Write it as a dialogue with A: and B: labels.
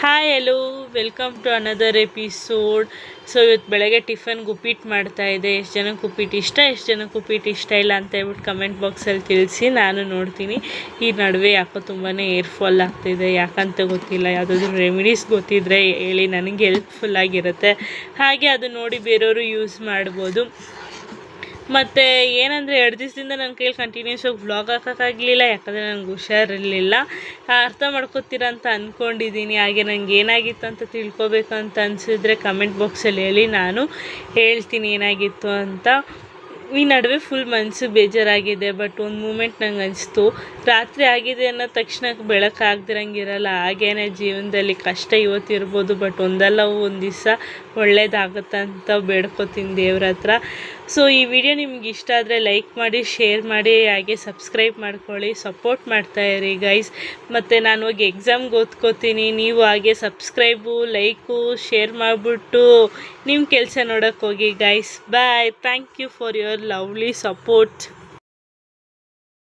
A: Hi hello welcome to another episode. So ಇವತ್ತು ಬೆಳಗ್ಗೆ ಟಿಫನ್ಗೆ ಉಪ್ಪಿಟ್ಟು ಮಾಡ್ತಾಯಿದ್ದೆ. ಎಷ್ಟು ಜನಕ್ಕೆ ಉಪ್ಪಿಟ್ಟು ಇಷ್ಟ, ಎಷ್ಟು ಜನಕ್ಕೆ ಉಪ್ಪಿಟ್ಟು ಇಷ್ಟ ಇಲ್ಲ ಅಂತ ಹೇಳ್ಬಿಟ್ಟು ಕಮೆಂಟ್ ಬಾಕ್ಸಲ್ಲಿ ತಿಳಿಸಿ, ನಾನು ನೋಡ್ತೀನಿ. ಈ ನಡುವೆ ಯಾಕೋ ತುಂಬಾ ಏರ್ ಫಾಲ್ ಆಗ್ತಿದೆ, ಯಾಕಂತ ಗೊತ್ತಿಲ್ಲ. ಯಾವುದಾದ್ರೂ ರೆಮಿಡೀಸ್ ಗೊತ್ತಿದ್ದರೆ ಹೇಳಿ, ನನಗೆ ಹೆಲ್ಪ್ಫುಲ್ಲಾಗಿರುತ್ತೆ. ಹಾಗೆ ಅದು ನೋಡಿ ಬೇರೆಯವರು ಯೂಸ್ ಮಾಡ್ಬೋದು. ಮತ್ತು ಏನಂದರೆ 2 ದಿವಸದಿಂದ ನನ್ನ ಕೈಯಲ್ಲಿ ಕಂಟಿನ್ಯೂಸ್ ಆಗಿ ವ್ಲಾಗ್ ಹಾಕೋಕ್ಕಾಗಲಿಲ್ಲ, ಯಾಕಂದರೆ ನನಗೆ ಹುಷಾರಿರಲಿಲ್ಲ. ಅರ್ಥ ಮಾಡ್ಕೊತೀರ ಅಂತ ಅಂದ್ಕೊಂಡಿದ್ದೀನಿ. ಹಾಗೆ ನನಗೆ ಏನಾಗಿತ್ತು ಅಂತ ತಿಳ್ಕೊಬೇಕಂತ ಅನಿಸಿದ್ರೆ ಕಮೆಂಟ್ ಬಾಕ್ಸಲ್ಲಿ ಹೇಳಿ, ನಾನು ಹೇಳ್ತೀನಿ ಏನಾಗಿತ್ತು ಅಂತ. ಈ ನಡುವೆ ಫುಲ್ ಮನಸ್ಸು ಬೇಜಾರಾಗಿದೆ. ಬಟ್ ಒಂದು ಮೂಮೆಂಟ್ ನಂಗೆ ಅನಿಸ್ತು, ರಾತ್ರಿ ಆಗಿದೆ ಅನ್ನೋ ತಕ್ಷಣ ಬೆಳಕಾಗ್ದಿರಂಗಿರಲ್ಲ. ಹಾಗೇನೆ ಜೀವನದಲ್ಲಿ ಕಷ್ಟ ಇವತ್ತಿರ್ಬೋದು, ಬಟ್ ಒಂದಲ್ಲ ಒಂದು ದಿವಸ ಒಳ್ಳೇದಾಗುತ್ತಂತ ಬೇಡ್ಕೊತೀನಿ ದೇವ್ರ ಹತ್ರ. ಸೊ ಈ ವಿಡಿಯೋ ನಿಮ್ಗೆ ಇಷ್ಟ ಆದರೆ ಲೈಕ್ ಮಾಡಿ, ಶೇರ್ ಮಾಡಿ, ಹಾಗೆ ಸಬ್ಸ್ಕ್ರೈಬ್ ಮಾಡ್ಕೊಳ್ಳಿ, ಸಪೋರ್ಟ್ ಮಾಡ್ತಾಯಿರಿ ಗೈಸ್. ಮತ್ತು ನಾನು ಹೋಗಿ ಎಕ್ಸಾಮ್ಗೆ ಓದ್ಕೋತೀನಿ. ನೀವು ಹಾಗೆ ಸಬ್ಸ್ಕ್ರೈಬು, ಲೈಕು, ಶೇರ್ ಮಾಡಿಬಿಟ್ಟು ನಿಮ್ಮ ಕೆಲಸ ನೋಡೋಕ್ಕೆ ಹೋಗಿ guys. Bye. Thank you for your lovely support.